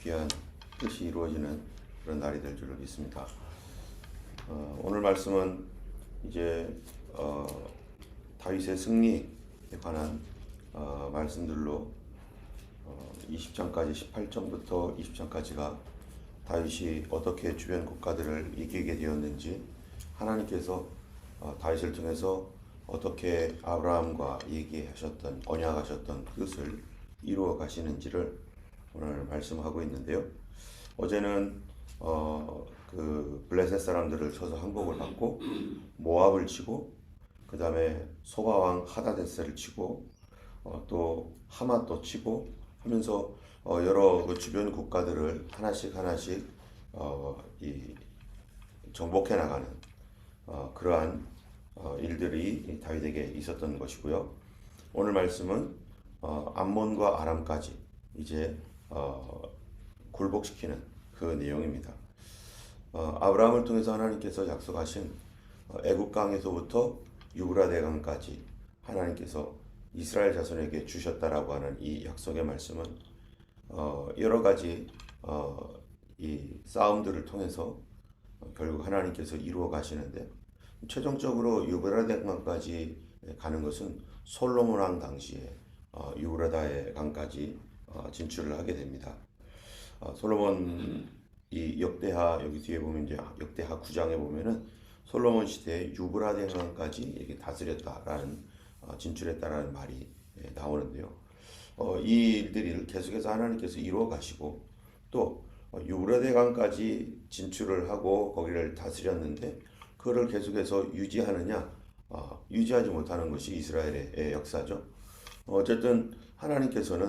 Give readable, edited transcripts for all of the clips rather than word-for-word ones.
귀한 뜻이 이루어지는 그런 날이 될 줄을 믿습니다. 오늘 말씀은 이제 다윗의 승리에 관한 말씀들로 20장까지 18장부터 20장까지가 다윗이 어떻게 주변 국가들을 이기게 되었는지, 하나님께서 다윗을 통해서 어떻게 아브라함과 얘기하셨던, 언약하셨던 그것을 이루어 가시는지를 오늘 말씀하고 있는데요. 어제는 그 블레셋 사람들을 쳐서 항복을 받고 모압을 치고, 그 다음에 소바왕 하다데스를 치고 또 하맛도 치고 하면서 여러 그 주변 국가들을 하나씩 이 정복해 나가는 그러한 일들이 다윗에게 있었던 것이고요. 오늘 말씀은 암몬과 아람까지 이제 굴복시키는 그 내용입니다. 아브라함을 통해서 하나님께서 약속하신 애굽 강에서부터 유브라데 강까지 하나님께서 이스라엘 자손에게 주셨다라고 하는 이 약속의 말씀은 여러 가지 이 싸움들을 통해서 결국 하나님께서 이루어 가시는데, 최종적으로 유브라데 강까지 가는 것은 솔로몬 왕 당시에 유브라데 강까지 진출을 하게 됩니다. 솔로몬 이 역대하, 여기 뒤에 보면 이제 역대하 9장에 보면은 솔로몬 시대에 유브라데 강까지 이렇게 다스렸다라는 진출했다라는 말이 나오는데요. 이 일들을 계속해서 하나님께서 이루어 가시고, 또 유브라데 강까지 진출을 하고 거기를 다스렸는데 그거를 계속해서 유지하느냐, 유지하지 못하는 것이 이스라엘의 역사죠. 어쨌든 하나님께서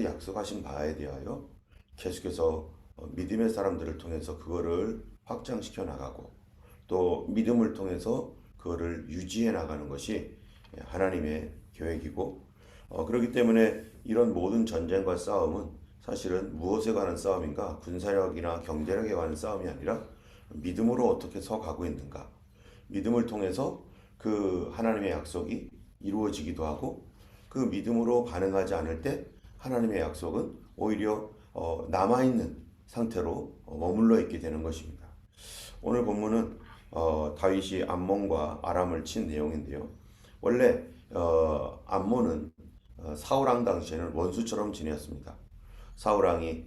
약속하신 바에 대하여 계속해서 믿음의 사람들을 통해서 그거를 확장시켜 나가고, 또 믿음을 통해서 그거를 유지해 나가는 것이 하나님의 계획이고, 그렇기 때문에 이런 모든 전쟁과 싸움은 사실은 무엇에 관한 싸움인가? 군사력이나 경제력에 관한 싸움이 아니라 믿음으로 어떻게 서 가고 있는가? 믿음을 통해서 그 하나님의 약속이 이루어지기도 하고, 그 믿음으로 반응하지 않을 때 하나님의 약속은 오히려 남아있는 상태로 머물러 있게 되는 것입니다. 오늘 본문은 다윗이 암몬과 아람을 친 내용인데요. 원래 암몬은 사울왕 당시에는 원수처럼 지냈습니다. 사울왕이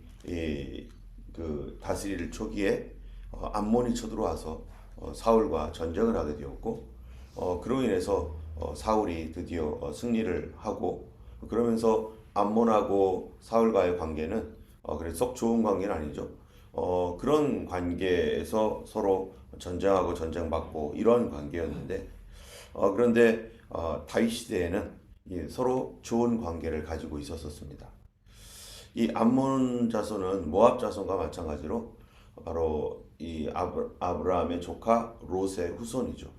그 다스릴 초기에 암몬이 쳐들어와서 사울과 전쟁을 하게 되었고, 그로 인해서 사울이 드디어 승리를 하고, 그러면서 암몬하고 사울과의 관계는 그래 썩 좋은 관계는 아니죠. 그런 관계에서 서로 전쟁하고 전쟁받고 이런 관계였는데, 그런데 다윗 시대에는 서로 좋은 관계를 가지고 있었습니다. 이 암몬 자손은 모압 자손과 마찬가지로 바로 이 아브라함의 조카 롯의 후손이죠.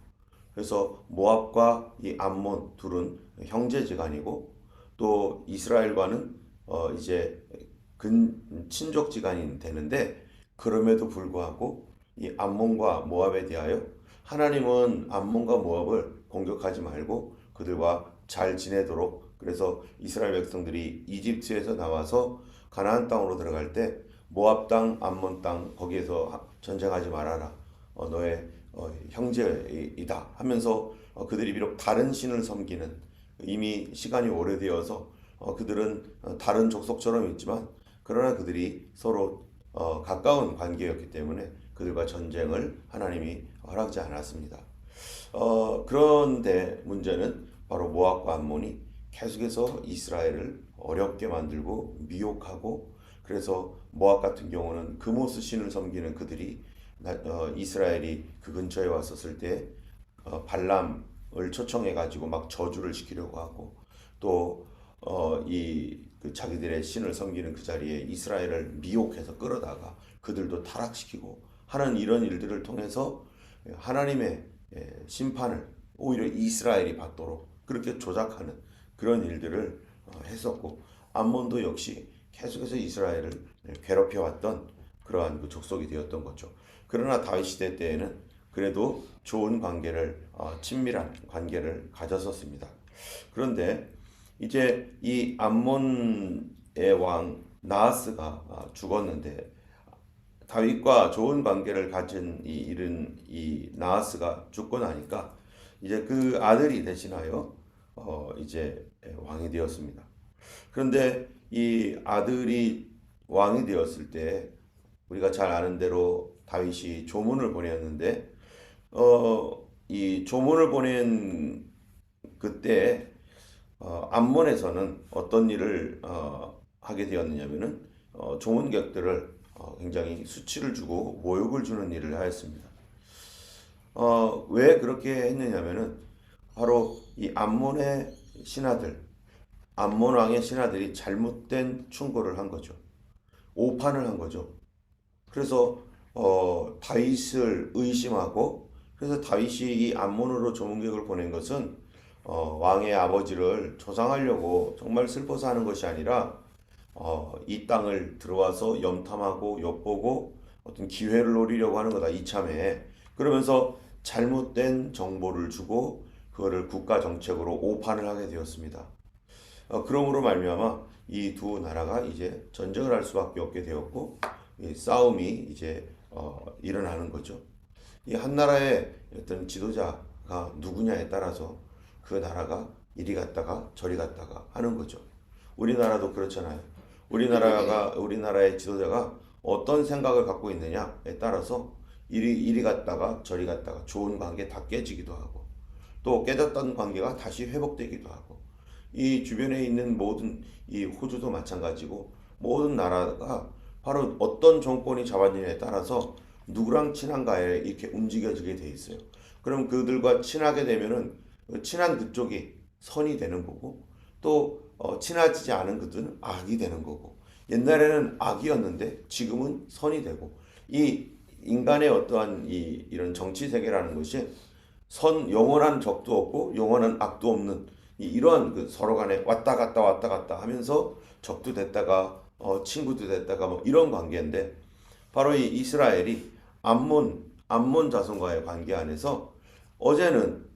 그래서 모압과 이 암몬 둘은 형제지간이고, 또 이스라엘과는 이제 친족지간이 되는데, 그럼에도 불구하고 이 암몬과 모압에 대하여 하나님은 암몬과 모압을 공격하지 말고 그들과 잘 지내도록, 그래서 이스라엘 백성들이 이집트에서 나와서 가나안 땅으로 들어갈 때 모압 땅, 암몬 땅 거기에서 전쟁하지 말아라, 너의 형제이다 하면서 그들이 비록 다른 신을 섬기는, 이미 시간이 오래되어서 그들은 다른 족속처럼 있지만 그러나 그들이 서로 가까운 관계였기 때문에 그들과 전쟁을 하나님이 허락하지 않았습니다. 그런데 문제는 바로 모압과 암몬이 계속해서 이스라엘을 어렵게 만들고 미혹하고, 그래서 모압 같은 경우는 그모스 신을 섬기는 그들이 이스라엘이 그 근처에 왔었을 때 발람을 초청해 가지고 막 저주를 시키려고 하고, 또 그 자기들의 신을 섬기는 그 자리에 이스라엘을 미혹해서 끌어다가 그들도 타락시키고 하는 이런 일들을 통해서 하나님의 심판을 오히려 이스라엘이 받도록 그렇게 조작하는 그런 일들을 했었고, 암몬도 역시 계속해서 이스라엘을 괴롭혀왔던 그러한 그 족속이 되었던 거죠. 그러나 다윗 시대 때에는 그래도 좋은 관계를, 친밀한 관계를 가졌었습니다. 그런데 이제 이 암몬의 왕 나하스가 죽었는데 다윗과 좋은 관계를 가진 이 나하스가 죽고 나니까 이제 그 아들이 대신하여 이제 왕이 되었습니다. 그런데 이 아들이 왕이 되었을 때 우리가 잘 아는 대로 다윗이 조문을 보냈는데 이 조문을 보낸 그때 암몬에서는 어떤 일을 하게 되었느냐면은 조문객들을 굉장히 수치를 주고 모욕을 주는 일을 하였습니다. 왜 그렇게 했느냐면은 바로 이 암몬의 신하들, 암몬 왕의 신하들이 잘못된 충고를 한 거죠. 오판을 한 거죠. 그래서 다윗을 의심하고 그래서 다윗이 이 암몬으로 조문객을 보낸 것은 왕의 아버지를 조장하려고 정말 슬퍼서 하는 것이 아니라 이 땅을 들어와서 염탐하고 엿보고 어떤 기회를 노리려고 하는 거다 이참에 그러면서 잘못된 정보를 주고 그거를 국가 정책으로 오판을 하게 되었습니다. 그러므로 말미암아 이 두 나라가 이제 전쟁을 할 수밖에 없게 되었고 이 싸움이 이제 일어나는 거죠. 이 한 나라의 어떤 지도자가 누구냐에 따라서 그 나라가 이리 갔다가 저리 갔다가 하는 거죠. 우리나라도 그렇잖아요. 우리나라의 지도자가 어떤 생각을 갖고 있느냐에 따라서 이리 갔다가 저리 갔다가 좋은 관계 다 깨지기도 하고 또 깨졌던 관계가 다시 회복되기도 하고 이 주변에 있는 모든 이 호주도 마찬가지고 모든 나라가 바로 어떤 정권이 잡았느냐에 따라서 누구랑 친한가에 이렇게 움직여지게 돼 있어요. 그럼 그들과 친하게 되면은 친한 그쪽이 선이 되는 거고 또 친하지 않은 그들은 악이 되는 거고 옛날에는 악이었는데 지금은 선이 되고 이 인간의 어떠한 이런 정치 세계라는 것이 영원한 적도 없고 영원한 악도 없는 이러한 그 서로 간에 왔다 갔다 하면서 적도 됐다가 친구도 됐다가 뭐 이런 관계인데 바로 이 이스라엘이 암몬 자손과의 관계 안에서 어제는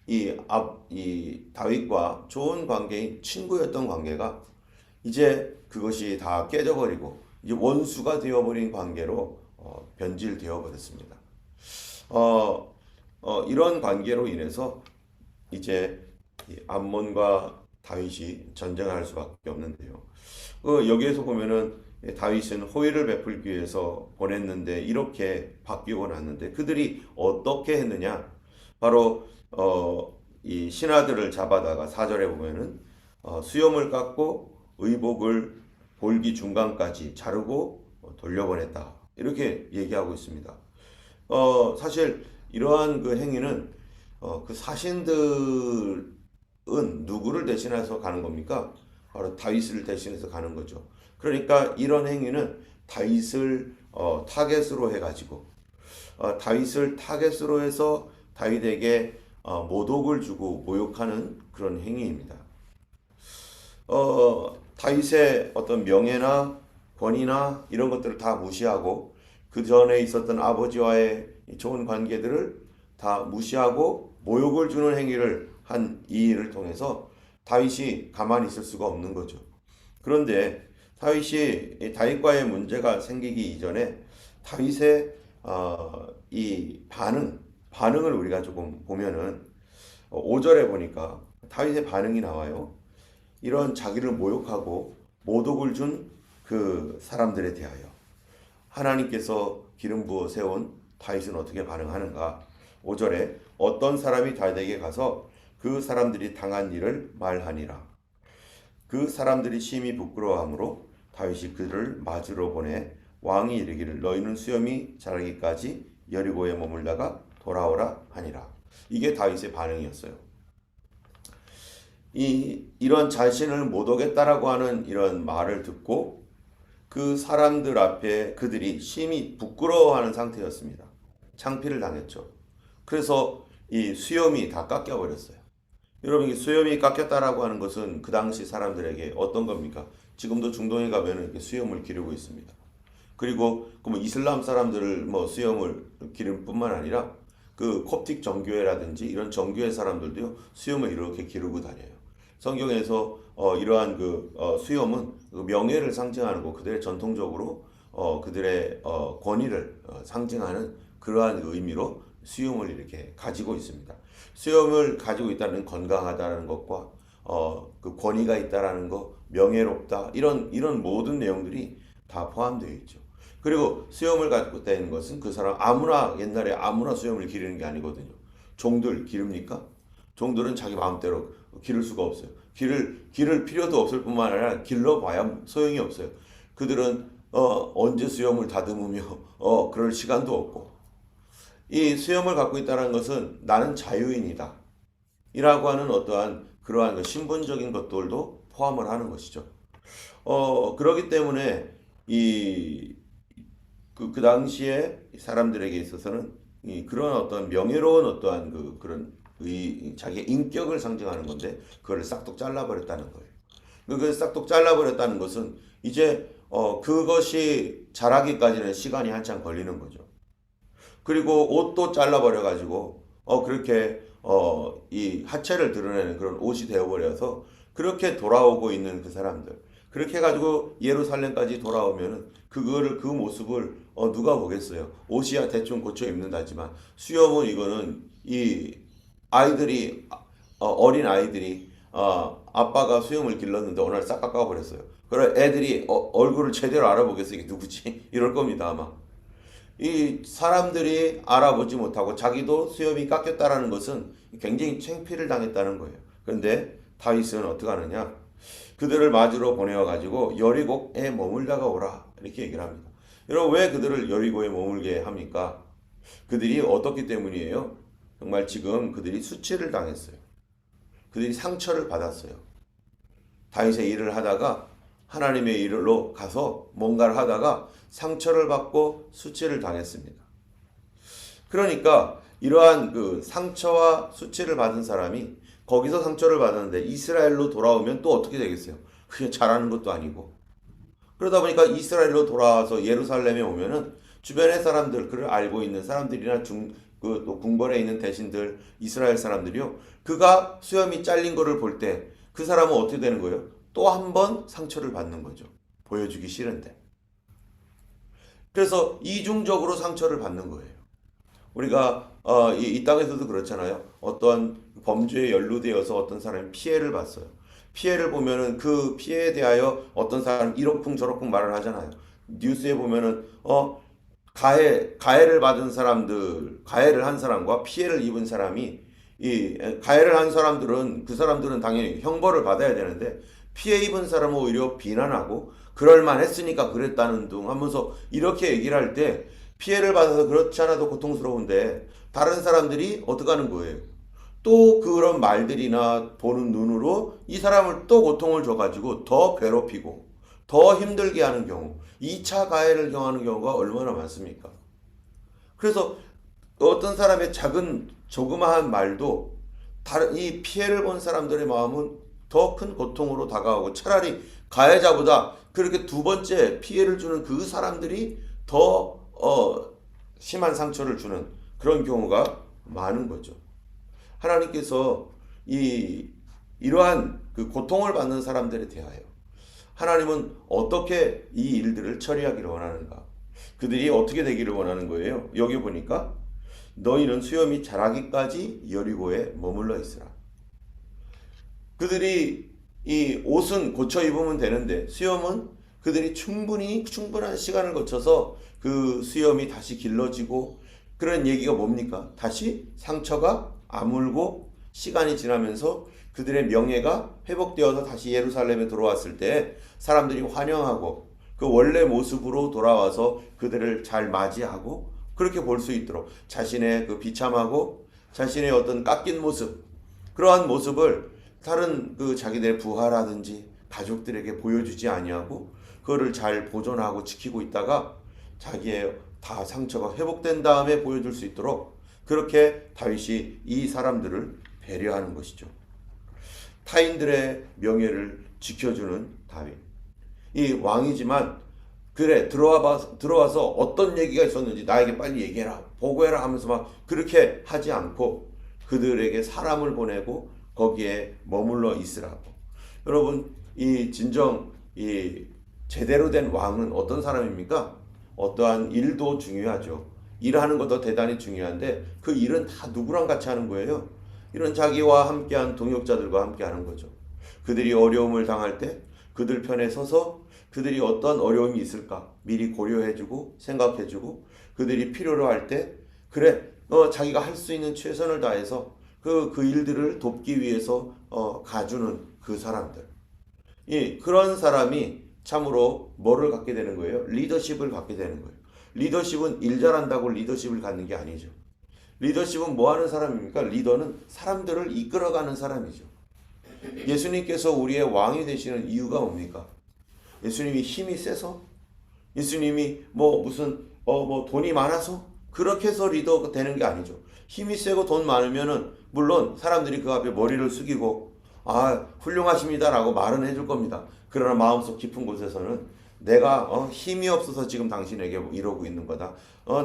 이 다윗과 좋은 관계인 친구였던 관계가 이제 그것이 다 깨져버리고 이제 원수가 되어버린 관계로 변질되어 버렸습니다. 이런 관계로 인해서 이제 이 암몬과 다윗이 전쟁을 할 수밖에 없는데요. 여기에서 보면은 다윗은 호의를 베풀기 위해서 보냈는데 이렇게 바뀌고 났는데 그들이 어떻게 했느냐? 바로 이 신하들을 잡아다가 4절에 보면은 수염을 깎고 의복을 볼기 중간까지 자르고 돌려보냈다. 이렇게 얘기하고 있습니다. 사실 이러한 그 행위는 그 사신들은 누구를 대신해서 가는 겁니까? 바로 다윗을 대신해서 가는 거죠. 그러니까 이런 행위는 다윗을 타겟으로 해가지고 다윗을 타겟으로 해서 다윗에게 모독을 주고 모욕하는 그런 행위입니다. 다윗의 어떤 명예나 권위나 이런 것들을 다 무시하고 그 전에 있었던 아버지와의 좋은 관계들을 다 무시하고 모욕을 주는 행위를 한 이 일을 통해서 다윗이 가만히 있을 수가 없는 거죠. 그런데 다윗과의 문제가 생기기 이전에 다윗의 이 반응을 우리가 조금 보면은 5절에 보니까 다윗의 반응이 나와요. 이런 자기를 모욕하고 모독을 준 그 사람들에 대하여 하나님께서 기름 부어 세운 다윗은 어떻게 반응하는가? 5절에 어떤 사람이 다윗에게 가서 그 사람들이 당한 일을 말하니라. 그 사람들이 심히 부끄러워하므로 다윗이 그들을 맞으러 보내 왕이 이르기를 너희는 수염이 자라기까지 여리고에 머물다가 돌아오라 하니라. 이게 다윗의 반응이었어요. 이런 자신을 못 오겠다라고 하는 이런 말을 듣고 그 사람들 앞에 그들이 심히 부끄러워하는 상태였습니다. 창피를 당했죠. 그래서 이 수염이 다 깎여버렸어요. 여러분, 이 수염이 깎였다라고 하는 것은 그 당시 사람들에게 어떤 겁니까? 지금도 중동에 가면 이렇게 수염을 기르고 있습니다. 그리고 뭐 이슬람 사람들을 뭐 수염을 기를 뿐만 아니라 그 콥틱 정교회라든지 이런 정교회 사람들도요 수염을 이렇게 기르고 다녀요. 성경에서 이러한 그 수염은 그 명예를 상징하는 거, 그들의 전통적으로 그들의 권위를 상징하는 그러한 의미로 수염을 이렇게 가지고 있습니다. 수염을 가지고 있다는 건강하다는 것과 그 권위가 있다라는 것, 명예롭다 이런 모든 내용들이 다 포함되어 있죠. 그리고 수염을 갖고 있다는 것은 그 사람 아무나 옛날에 아무나 수염을 기르는 게 아니거든요. 종들 기릅니까? 종들은 자기 마음대로 기를 수가 없어요. 기를 필요도 없을 뿐만 아니라 길러봐야 소용이 없어요. 그들은 언제 수염을 다듬으며 그럴 시간도 없고 이 수염을 갖고 있다는 것은 나는 자유인이다 이라고 하는 어떠한 그러한 신분적인 것들도 포함을 하는 것이죠. 그렇기 때문에 그 당시에 사람들에게 있어서는 그런 어떤 명예로운 어떠한 그런 자기의 인격을 상징하는 건데 그걸 싹둑 잘라버렸다는 거예요. 그 싹둑 잘라버렸다는 것은 이제 그것이 자라기까지는 시간이 한참 걸리는 거죠. 그리고 옷도 잘라버려 가지고 그렇게 이 하체를 드러내는 그런 옷이 되어버려서 그렇게 돌아오고 있는 그 사람들 그렇게 해가지고 예루살렘까지 돌아오면은 그 모습을 누가 보겠어요? 옷이야 대충 고쳐 입는다지만 수염은 이거는 이 아이들이 어린 아이들이 아빠가 수염을 길렀는데 어느 날 싹 깎아버렸어요. 그래 애들이 얼굴을 제대로 알아보겠어 이게 누구지? 이럴 겁니다 아마. 이 사람들이 알아보지 못하고 자기도 수염이 깎였다라는 것은 굉장히 창피를 당했다는 거예요. 그런데 다윗은 어떻게 하느냐? 그들을 맞으러 보내어 가지고 여리고에 머물다가 오라 이렇게 얘기를 합니다. 여러분 왜 그들을 여리고에 머물게 합니까? 그들이 어떻기 때문이에요? 정말 지금 그들이 수치를 당했어요. 그들이 상처를 받았어요. 다윗의 일을 하다가 하나님의 일로 가서 뭔가를 하다가 상처를 받고 수치를 당했습니다. 그러니까 이러한 그 상처와 수치를 받은 사람이 거기서 상처를 받았는데 이스라엘로 돌아오면 또 어떻게 되겠어요? 그냥 잘하는 것도 아니고. 그러다 보니까 이스라엘로 돌아와서 예루살렘에 오면은 주변의 사람들, 그를 알고 있는 사람들이나 또 궁궐에 있는 대신들, 이스라엘 사람들이요. 그가 수염이 잘린 거를 볼 때 그 사람은 어떻게 되는 거예요? 또 한 번 상처를 받는 거죠. 보여주기 싫은데. 그래서 이중적으로 상처를 받는 거예요. 우리가 이 땅에서도 그렇잖아요. 어떤 범죄에 연루되어서 어떤 사람이 피해를 봤어요. 피해를 보면은 그 피해에 대하여 어떤 사람 이러쿵 저러쿵 말을 하잖아요. 뉴스에 보면은 가해를 받은 사람들, 가해를 한 사람과 피해를 입은 사람이 이 가해를 한 사람들은 그 사람들은 당연히 형벌을 받아야 되는데 피해 입은 사람은 오히려 비난하고 그럴 만했으니까 그랬다는 둥 하면서 이렇게 얘기를 할 때 피해를 받아서 그렇지 않아도 고통스러운데 다른 사람들이 어떻게 하는 거예요? 또 그런 말들이나 보는 눈으로 이 사람을 또 고통을 줘가지고 더 괴롭히고 더 힘들게 하는 경우 2차 가해를 경하는 경우가 얼마나 많습니까? 그래서 어떤 사람의 조그마한 말도 이 피해를 본 사람들의 마음은 더 큰 고통으로 다가오고 차라리 가해자보다 그렇게 두 번째 피해를 주는 그 사람들이 더 심한 상처를 주는 그런 경우가 많은 거죠. 하나님께서 이러한 그 고통을 받는 사람들에 대하여 하나님은 어떻게 이 일들을 처리하기를 원하는가? 그들이 어떻게 되기를 원하는 거예요? 여기 보니까 너희는 수염이 자라기까지 여리고에 머물러 있으라. 그들이 이 옷은 고쳐 입으면 되는데 수염은 그들이 충분한 시간을 거쳐서 그 수염이 다시 길러지고 그런 얘기가 뭡니까? 다시 상처가 아물고 시간이 지나면서 그들의 명예가 회복되어서 다시 예루살렘에 들어왔을 때 사람들이 환영하고 그 원래 모습으로 돌아와서 그들을 잘 맞이하고 그렇게 볼 수 있도록 자신의 그 비참하고 자신의 어떤 깎인 모습 그러한 모습을 다른 그 자기들의 부하라든지 가족들에게 보여주지 아니하고 그거를 잘 보존하고 지키고 있다가 자기의 다 상처가 회복된 다음에 보여줄 수 있도록 그렇게 다윗이 이 사람들을 배려하는 것이죠. 타인들의 명예를 지켜주는 다윗. 이 왕이지만 그래 들어와서 어떤 얘기가 있었는지 나에게 빨리 얘기해라 보고해라 하면서 막 그렇게 하지 않고 그들에게 사람을 보내고 거기에 머물러 있으라고. 여러분 이 진정 이 제대로 된 왕은 어떤 사람입니까? 어떠한 일도 중요하죠. 일하는 것도 대단히 중요한데 그 일은 다 누구랑 같이 하는 거예요? 이런 자기와 함께한 동역자들과 함께 하는 거죠. 그들이 어려움을 당할 때 그들 편에 서서 그들이 어떤 어려움이 있을까 미리 고려해주고 생각해주고 그들이 필요로 할 때 그래 자기가 할 수 있는 최선을 다해서 그 일들을 돕기 위해서 가주는 그 사람들. 그런 사람이 참으로 뭐를 갖게 되는 거예요? 리더십을 갖게 되는 거예요. 리더십은 일 잘한다고 리더십을 갖는 게 아니죠. 리더십은 뭐 하는 사람입니까? 리더는 사람들을 이끌어가는 사람이죠. 예수님께서 우리의 왕이 되시는 이유가 뭡니까? 예수님이 힘이 세서? 예수님이 무슨 돈이 많아서? 그렇게 해서 리더가 되는 게 아니죠. 힘이 세고 돈 많으면은 물론 사람들이 그 앞에 머리를 숙이고 훌륭하십니다라고 말은 해줄 겁니다. 그러나 마음속 깊은 곳에서는 내가 힘이 없어서 지금 당신에게 이러고 있는 거다.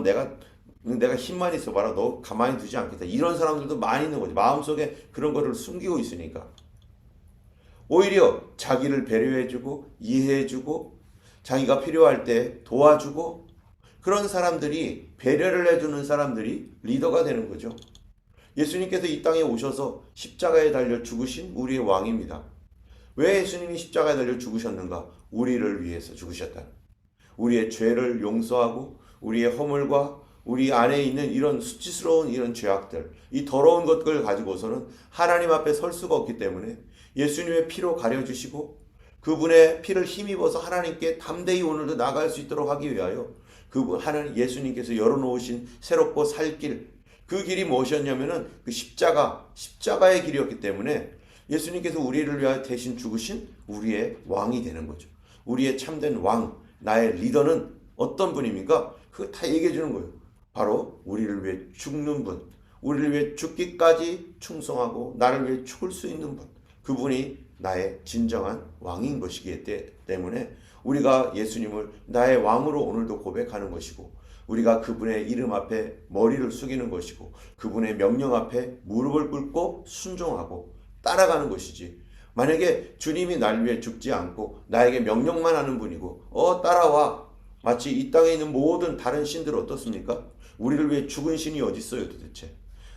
내가 힘만 있어봐라. 너 가만히 두지 않겠다. 이런 사람들도 많이 있는 거지. 마음속에 그런 거를 숨기고 있으니까. 오히려 자기를 배려해주고 이해해주고 자기가 필요할 때 도와주고 그런 사람들이 배려를 해주는 사람들이 리더가 되는 거죠. 예수님께서 이 땅에 오셔서 십자가에 달려 죽으신 우리의 왕입니다. 왜 예수님이 십자가에 달려 죽으셨는가? 우리를 위해서 죽으셨다. 우리의 죄를 용서하고 우리의 허물과 우리 안에 있는 이런 수치스러운 이런 죄악들, 이 더러운 것들을 가지고서는 하나님 앞에 설 수가 없기 때문에 예수님의 피로 가려주시고 그분의 피를 힘입어서 하나님께 담대히 오늘도 나갈 수 있도록 하기 위하여 그분 하나님 예수님께서 열어놓으신 새롭고 살 길, 그 길이 무엇이었냐면은 그 십자가의 길이었기 때문에 예수님께서 우리를 위하여 대신 죽으신 우리의 왕이 되는 거죠. 우리의 참된 왕, 나의 리더는 어떤 분입니까? 그거 다 얘기해 주는 거예요. 바로 우리를 위해 죽는 분, 우리를 위해 죽기까지 충성하고 나를 위해 죽을 수 있는 분, 그분이 나의 진정한 왕인 것이기 때문에 우리가 예수님을 나의 왕으로 오늘도 고백하는 것이고 우리가 그분의 이름 앞에 머리를 숙이는 것이고 그분의 명령 앞에 무릎을 꿇고 순종하고 따라가는 것이지. 만약에 주님이 날 위해 죽지 않고 나에게 명령만 하는 분이고 따라와 마치 이 땅에 있는 모든 다른 신들 어떻습니까? 우리를 위해 죽은 신이 어디 있어요 도대체?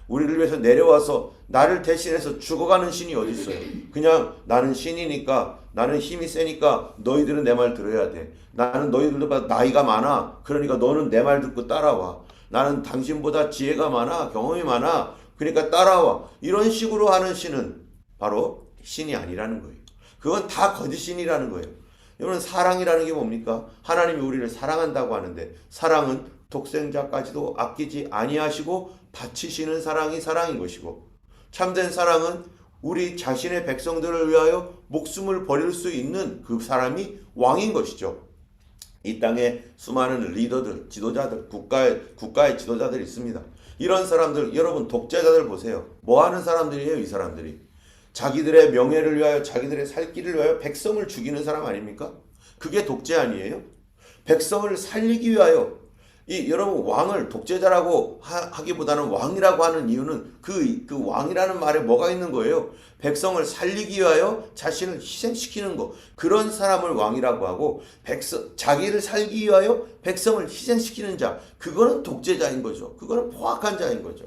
우리를 위해서 내려와서 나를 대신해서 죽어가는 신이 어디 있어요? 그냥 나는 신이니까 나는 힘이 세니까 너희들은 내 말 들어야 돼. 나는 너희들보다 나이가 많아. 그러니까 너는 내 말 듣고 따라와. 나는 당신보다 지혜가 많아. 경험이 많아. 그러니까 따라와. 이런 식으로 하는 신은 바로 신이 아니라는 거예요. 그건 다 거짓신이라는 거예요. 여러분 사랑이라는 게 뭡니까? 하나님이 우리를 사랑한다고 하는데 사랑은 독생자까지도 아끼지 아니하시고 바치시는 사랑이 사랑인 것이고 참된 사랑은 우리 자신의 백성들을 위하여 목숨을 버릴 수 있는 그 사람이 왕인 것이죠. 이 땅에 수많은 리더들, 지도자들, 국가의 지도자들이 있습니다. 이런 사람들, 여러분 독재자들 보세요. 뭐 하는 사람들이에요, 이 사람들이? 자기들의 명예를 위하여, 자기들의 살 길을 위하여 백성을 죽이는 사람 아닙니까? 그게 독재 아니에요? 백성을 살리기 위하여 여러분 왕을 독재자라고 하기보다는 왕이라고 하는 이유는 그 왕이라는 말에 뭐가 있는 거예요? 백성을 살리기 위하여 자신을 희생시키는 거. 그런 사람을 왕이라고 하고 자기를 살기 위하여 백성을 희생시키는 자. 그거는 독재자인 거죠. 그거는 포악한 자인 거죠.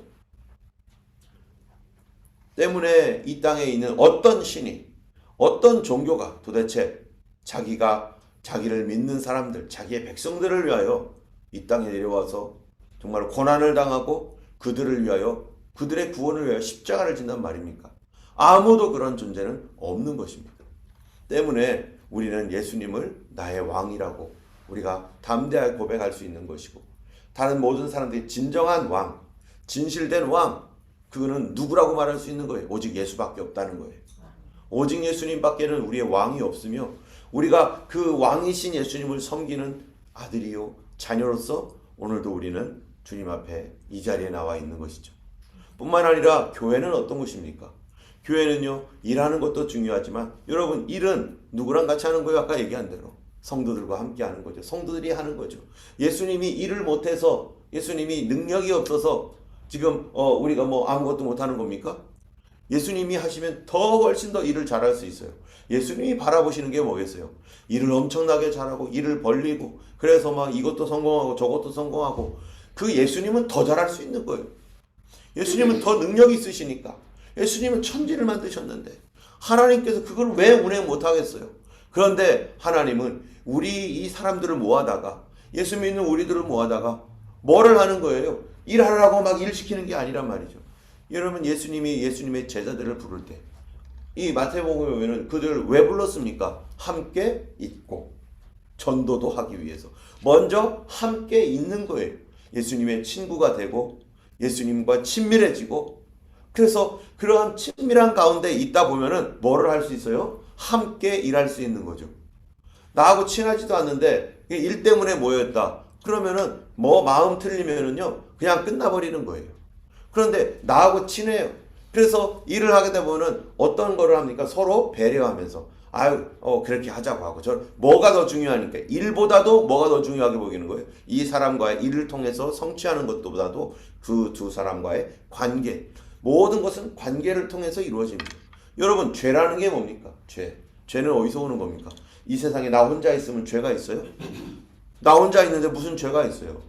때문에 이 땅에 있는 어떤 신이 어떤 종교가 도대체 자기를 믿는 사람들, 자기의 백성들을 위하여 이 땅에 내려와서 정말 고난을 당하고 그들을 위하여 그들의 구원을 위하여 십자가를 진단 말입니까? 아무도 그런 존재는 없는 것입니다. 때문에 우리는 예수님을 나의 왕이라고 우리가 담대하게 고백할 수 있는 것이고 다른 모든 사람들이 진정한 왕, 진실된 왕 그거는 누구라고 말할 수 있는 거예요? 오직 예수밖에 없다는 거예요. 오직 예수님밖에는 우리의 왕이 없으며 우리가 그 왕이신 예수님을 섬기는 아들이요 자녀로서 오늘도 우리는 주님 앞에 이 자리에 나와 있는 것이죠. 뿐만 아니라 교회는 어떤 곳입니까? 교회는요 일하는 것도 중요하지만 여러분 일은 누구랑 같이 하는 거예요? 아까 얘기한 대로 성도들과 함께 하는 거죠. 성도들이 하는 거죠. 예수님이 일을 못해서 예수님이 능력이 없어서 지금 우리가 아무것도 못하는 겁니까? 예수님이 하시면 더 훨씬 더 일을 잘할 수 있어요. 예수님이 바라보시는 게 뭐겠어요? 일을 엄청나게 잘하고 일을 벌리고 그래서 막 이것도 성공하고 저것도 성공하고 그 예수님은 더 잘할 수 있는 거예요. 예수님은 더 능력이 있으시니까. 예수님은 천지를 만드셨는데 하나님께서 그걸 왜 운행 못하겠어요? 그런데 하나님은 우리 이 사람들을 모아다가 예수 믿는 우리들을 모아다가 뭐를 하는 거예요? 일하라고 막 일 시키는 게 아니란 말이죠. 여러분 예수님이 예수님의 제자들을 부를 때 이 마태복음에 보면 그들을 왜 불렀습니까? 함께 있고 전도도 하기 위해서 먼저 함께 있는 거예요. 예수님의 친구가 되고 예수님과 친밀해지고 그래서 그러한 친밀한 가운데 있다 보면은 뭐를 할 수 있어요? 함께 일할 수 있는 거죠. 나하고 친하지도 않는데 일 때문에 모였다. 그러면은 뭐 마음 틀리면은요 그냥 끝나버리는 거예요. 그런데 나하고 친해요. 그래서 일을 하게 되면은 어떤 거를 합니까? 서로 배려하면서 그렇게 하자고 하고 뭐가 더 중요하니까 일보다도 뭐가 더 중요하게 보이는 거예요. 이 사람과의 일을 통해서 성취하는 것보다도 그 두 사람과의 관계 모든 것은 관계를 통해서 이루어집니다. 여러분 죄라는 게 뭡니까? 죄는 어디서 오는 겁니까? 이 세상에 나 혼자 있으면 죄가 있어요? 나 혼자 있는데 무슨 죄가 있어요?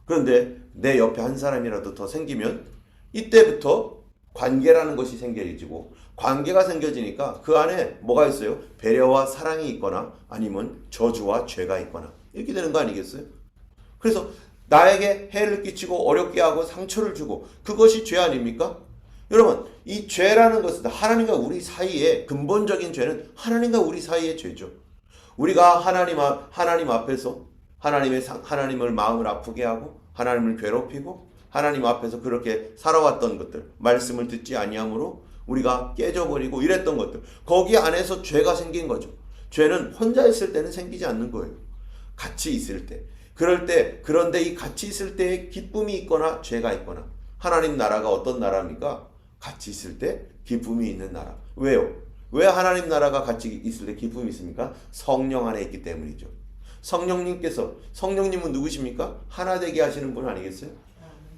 그런데 내 옆에 한 사람이라도 더 생기면 이때부터 관계라는 것이 생겨지고 관계가 생겨지니까 그 안에 뭐가 있어요? 배려와 사랑이 있거나 아니면 저주와 죄가 있거나 이렇게 되는 거 아니겠어요? 그래서 나에게 해를 끼치고 어렵게 하고 상처를 주고 그것이 죄 아닙니까? 여러분 이 죄라는 것은 하나님과 우리 사이에 근본적인 죄는 하나님과 우리 사이의 죄죠. 우리가 하나님 앞에서 하나님을 마음을 아프게 하고 하나님을 괴롭히고 하나님 앞에서 그렇게 살아왔던 것들 말씀을 듣지 아니함으로 우리가 깨져버리고 이랬던 것들 거기 안에서 죄가 생긴 거죠. 죄는 혼자 있을 때는 생기지 않는 거예요. 같이 있을 때 그런데 이 같이 있을 때에 기쁨이 있거나 죄가 있거나 하나님 나라가 어떤 나라입니까? 같이 있을 때 기쁨이 있는 나라. 왜요? 왜 하나님 나라가 같이 있을 때 기쁨이 있습니까? 성령 안에 있기 때문이죠. 성령님은 누구십니까? 하나 되게 하시는 분 아니겠어요?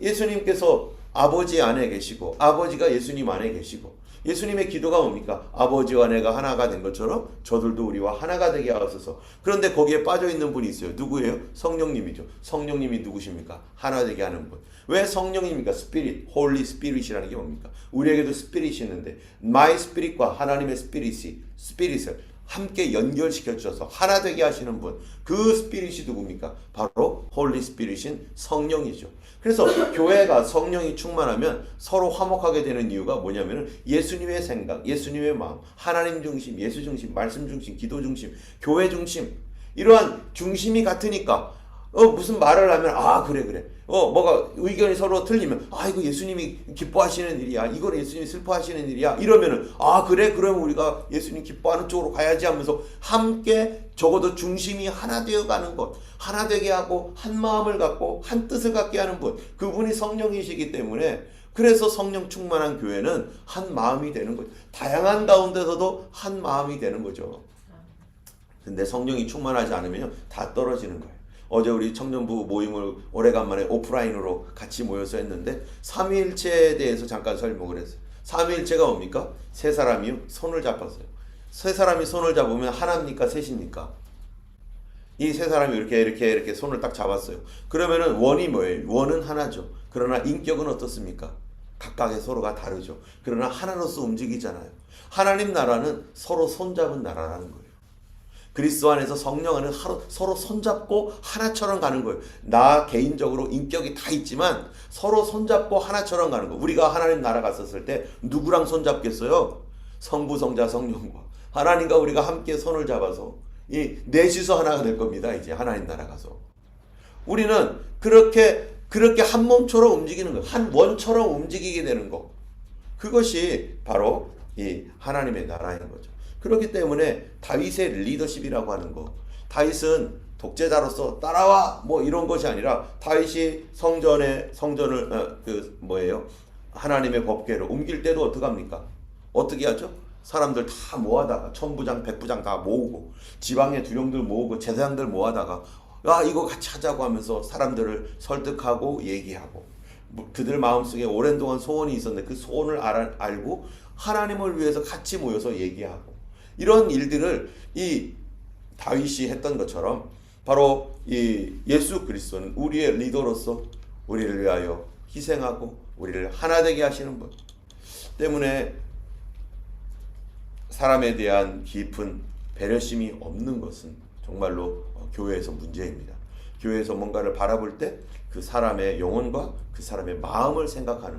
예수님께서 아버지 안에 계시고 아버지가 예수님 안에 계시고 예수님의 기도가 뭡니까? 아버지와 내가 하나가 된 것처럼 저들도 우리와 하나가 되게 하옵소서. 그런데 거기에 빠져있는 분이 있어요. 누구예요? 성령님이죠. 성령님이 누구십니까? 하나 되게 하는 분. 왜 성령입니까? 스피릿, 홀리 스피릿이라는 게 뭡니까? 우리에게도 스피릿이 있는데 마이 스피릿과 하나님의 스피릿을 함께 연결시켜 주셔서 하나 되게 하시는 분. 그 스피릿이 누굽니까? 바로 홀리 스피릿인 성령이죠. 그래서 교회가 성령이 충만하면 서로 화목하게 되는 이유가 뭐냐면은 예수님의 생각, 예수님의 마음, 하나님 중심, 예수 중심, 말씀 중심, 기도 중심, 교회 중심 이러한 중심이 같으니까 무슨 말을 하면 그래 뭐가 의견이 서로 틀리면 이거 예수님이 기뻐하시는 일이야, 이건 예수님이 슬퍼하시는 일이야 이러면은 그래 그러면 우리가 예수님 기뻐하는 쪽으로 가야지 하면서 함께 적어도 중심이 하나 되어 가는 것, 하나 되게 하고 한 마음을 갖고 한 뜻을 갖게 하는 분, 그분이 성령이시기 때문에 그래서 성령 충만한 교회는 한 마음이 되는 거죠. 다양한 가운데서도 한 마음이 되는 거죠. 근데 성령이 충만하지 않으면 다 떨어지는 거예요. 어제 우리 청년부 모임을 오래간만에 오프라인으로 같이 모여서 했는데 삼위일체에 대해서 잠깐 설명을 했어요. 삼위일체가 뭡니까? 세 사람이 손을 잡았어요. 세 사람이 손을 잡으면 하나입니까? 셋입니까? 이 세 사람이 이렇게 손을 딱 잡았어요. 그러면은 원이 뭐예요? 원은 하나죠. 그러나 인격은 어떻습니까? 각각의 서로가 다르죠. 그러나 하나로서 움직이잖아요. 하나님 나라는 서로 손잡은 나라라는 거예요. 그리스도 안에서 성령 안에 서로 손잡고 하나처럼 가는 거예요. 나 개인적으로 인격이 다 있지만 서로 손잡고 하나처럼 가는 거예요. 우리가 하나님 나라 갔었을 때 누구랑 손잡겠어요? 성부, 성자, 성령과 하나님과 우리가 함께 손을 잡아서 이 넷이서 하나가 될 겁니다. 이제 하나님 나라 가서 우리는 그렇게 한 몸처럼 움직이는 거예요. 한 원처럼 움직이게 되는 거. 그것이 바로 이 하나님의 나라인 거죠. 그렇기 때문에 다윗의 리더십이라고 하는 거, 다윗은 독재자로서 따라와 뭐 이런 것이 아니라 다윗이 성전을 하나님의 법궤를 옮길 때도 어떻게 합니까? 어떻게 하죠? 사람들 다 모아다가 천부장, 백부장 다 모으고 지방의 두령들 모으고 제사장들 모아다가 이거 같이 하자고 하면서 사람들을 설득하고 얘기하고 그들 마음속에 오랜 동안 소원이 있었는데 그 소원을 알고 하나님을 위해서 같이 모여서 얘기하고 이런 일들을 이 다윗이 했던 것처럼 바로 이 예수 그리스도는 우리의 리더로서 우리를 위하여 희생하고 우리를 하나 되게 하시는 분 때문에 사람에 대한 깊은 배려심이 없는 것은 정말로 교회에서 문제입니다. 교회에서 뭔가를 바라볼 때 그 사람의 영혼과 그 사람의 마음을 생각하는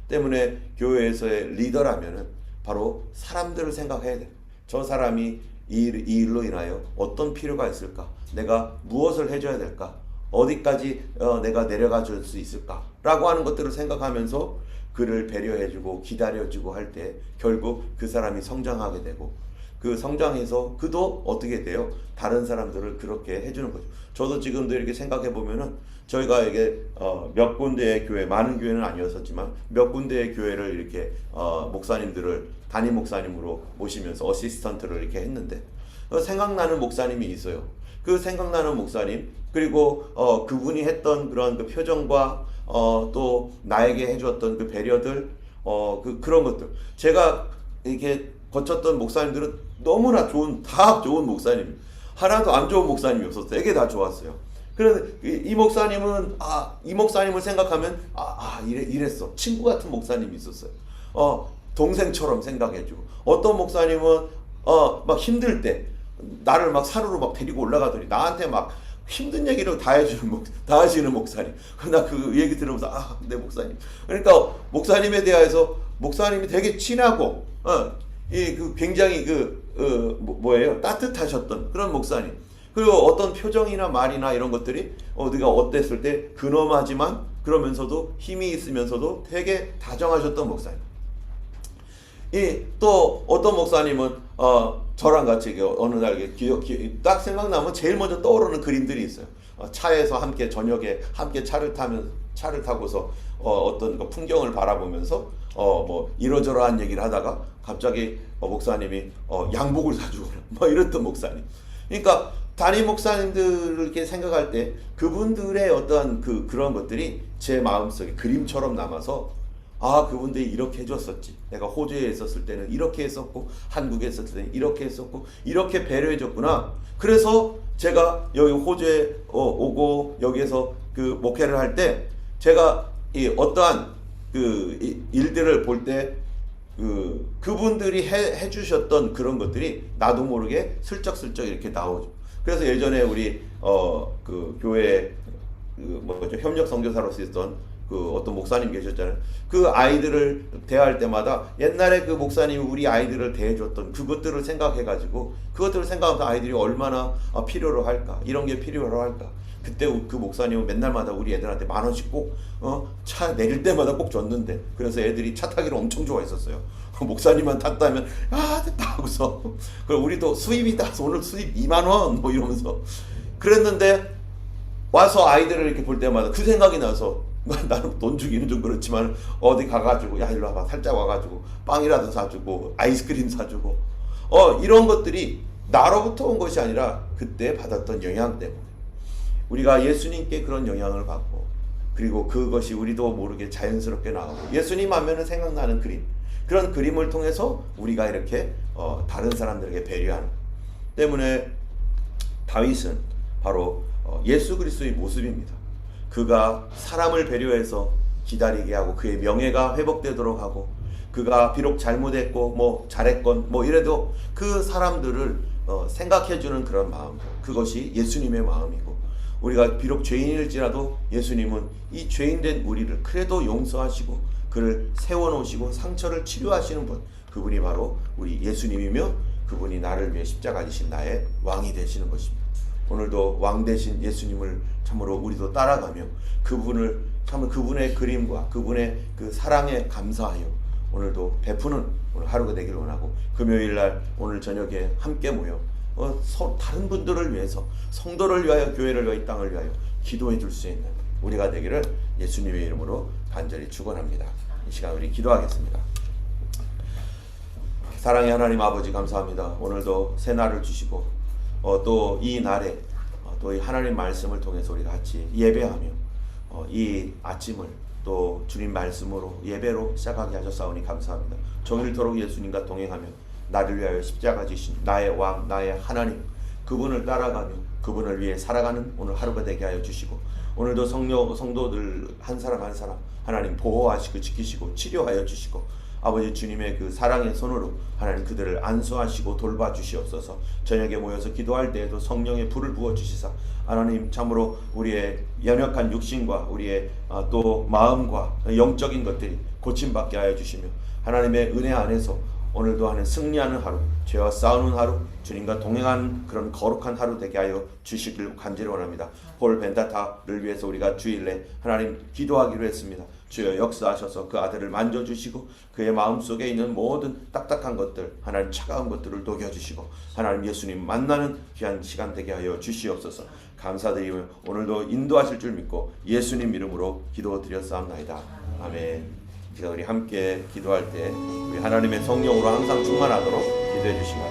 때문에 교회에서의 리더라면은 바로 사람들을 생각해야 돼. 저 사람이 이 일로 인하여 어떤 필요가 있을까? 내가 무엇을 해줘야 될까? 어디까지 내가 내려가 줄 수 있을까? 라고 하는 것들을 생각하면서 그를 배려해주고 기다려주고 할 때 결국 그 사람이 성장하게 되고 그 성장해서 그도 어떻게 돼요? 다른 사람들을 그렇게 해주는 거죠. 저도 지금도 이렇게 생각해 보면은 저희가 이게 몇 군데의 교회, 많은 교회는 아니었었지만 몇 군데의 교회를 이렇게 목사님들을 담임 목사님으로 모시면서 어시스턴트를 이렇게 했는데 생각나는 목사님이 있어요. 그 생각나는 목사님 그리고 그분이 했던 그런 그 표정과 또 나에게 해주었던 그 배려들 그런 것들 제가 이렇게 거쳤던 목사님들은 너무나 다 좋은 목사님 하나도 안 좋은 목사님이 없었어요. 되게 다 좋았어요. 그런데 이 목사님은 이 목사님을 생각하면 이랬어. 친구 같은 목사님이 있었어요. 동생처럼 생각해주고 어떤 목사님은 막 힘들 때 나를 막 산으로 막 데리고 올라가더니 나한테 막 힘든 얘기를 다 하시는 목사님. 나 그 얘기 들으면서 내 목사님. 그러니까 목사님에 대해서 목사님이 되게 친하고 굉장히 따뜻하셨던 그런 목사님. 그리고 어떤 표정이나 말이나 이런 것들이 어디가 어땠을 때 근엄하지만 그러면서도 힘이 있으면서도 되게 다정하셨던 목사님. 또 어떤 목사님은 저랑 같이 어느 날 딱 생각나면 제일 먼저 떠오르는 그림들이 있어요. 차에서 함께 저녁에 함께 차를 타고서 어떤 풍경을 바라보면서 뭐 이러저러한 얘기를 하다가 갑자기 목사님이 양복을 사주고 뭐 이랬던 목사님. 그러니까 담임 목사님들을 이렇게 생각할 때 그분들의 어떤 그런 것들이 제 마음속에 그림처럼 남아서 그분들이 이렇게 해줬었지. 내가 호주에 있었을 때는 이렇게 했었고 한국에 있었을 때는 이렇게 했었고 이렇게 배려해줬구나. 그래서 제가 여기 호주에 오고 여기에서 그 목회를 할 때 제가 어떠한 일들을 볼 때 그분들이 해주셨던 그런 것들이 나도 모르게 슬쩍슬쩍 이렇게 나오죠. 그래서 예전에 우리 그 교회 협력 선교사로서 있던 어떤 목사님 계셨잖아요. 그 아이들을 대할 때마다 옛날에 그 목사님이 우리 아이들을 대해줬던 그것들을 생각해가지고 그것들을 생각하면서 아이들이 얼마나 필요로 할까, 이런 게 필요로 할까. 그때 그 목사님은 맨날마다 우리 애들한테 10,000원씩 꼭 차 내릴 때마다 꼭 줬는데 그래서 애들이 차 타기를 엄청 좋아했었어요. 목사님만 탔다면 됐다 하고서 그럼 우리도 수입이다, 오늘 수입 20,000원 뭐 이러면서 그랬는데 와서 아이들을 이렇게 볼 때마다 그 생각이 나서 나는 돈 주기는 좀 그렇지만 어디 가가지고 일로 와봐, 살짝 와가지고 빵이라도 사주고 아이스크림 사주고 이런 것들이 나로부터 온 것이 아니라 그때 받았던 영향 때문에 우리가 예수님께 그런 영향을 받고 그리고 그것이 우리도 모르게 자연스럽게 나오고 예수님 하면은 생각나는 그림, 그런 그림을 통해서 우리가 이렇게 다른 사람들에게 배려하는 때문에 다윗은 바로 예수 그리스도의 모습입니다. 그가 사람을 배려해서 기다리게 하고 그의 명예가 회복되도록 하고 그가 비록 잘못했고 뭐 잘했건 뭐 이래도 그 사람들을 생각해주는 그런 마음, 그것이 예수님의 마음이고 우리가 비록 죄인일지라도 예수님은 이 죄인된 우리를 그래도 용서하시고 그를 세워놓으시고 상처를 치료하시는 분, 그분이 바로 우리 예수님이며 그분이 나를 위해 십자가 지신 나의 왕이 되시는 것입니다. 오늘도 왕 되신 예수님을 참으로 우리도 따라가며 그분을 참으로 그분의 그림과 그분의 그 사랑에 감사하여 오늘도 베푸는 오늘 하루가 되기를 원하고 금요일날 오늘 저녁에 함께 모여 다른 분들을 위해서 성도를 위하여 교회를 위하여 이 땅을 위하여 기도해 줄 수 있는 우리가 되기를 예수님의 이름으로 간절히 축원합니다. 이 시간 우리 기도하겠습니다. 사랑의 하나님 아버지 감사합니다. 오늘도 새 날을 주시고 또 이 날에 또 이 하나님 말씀을 통해서 우리가 같이 예배하며 이 아침을 또 주님 말씀으로 예배로 시작하게 하셨사오니 감사합니다. 종일토록 예수님과 동행하며 나를 위하여 십자가 지신 나의 왕, 나의 하나님, 그분을 따라가며 그분을 위해 살아가는 오늘 하루가 되게 하여 주시고, 오늘도 성도들 한 사람 한 사람 하나님 보호하시고 지키시고 치료하여 주시고, 아버지 주님의 그 사랑의 손으로 하나님 그들을 안수하시고 돌봐주시옵소서. 저녁에 모여서 기도할 때에도 성령의 불을 부어주시사 하나님 참으로 우리의 연약한 육신과 우리의 또 마음과 영적인 것들이 고침받게 하여 주시며, 하나님의 은혜 안에서 오늘도 하는 승리하는 하루, 죄와 싸우는 하루, 주님과 동행하는 그런 거룩한 하루 되게 하여 주시길 간절히 원합니다. 폴 벤타타를 위해서 우리가 주일에 하나님 기도하기로 했습니다. 주여 역사하셔서 그 아들을 만져주시고 그의 마음속에 있는 모든 딱딱한 것들, 하나님 차가운 것들을 녹여주시고 하나님 예수님 만나는 귀한 시간 되게 하여 주시옵소서. 감사드리며 오늘도 인도하실 줄 믿고 예수님 이름으로 기도드렸사옵나이다. 아멘. 우리 함께 기도할 때 우리 하나님의 성령으로 항상 충만하도록 기도해 주시기 바랍니다.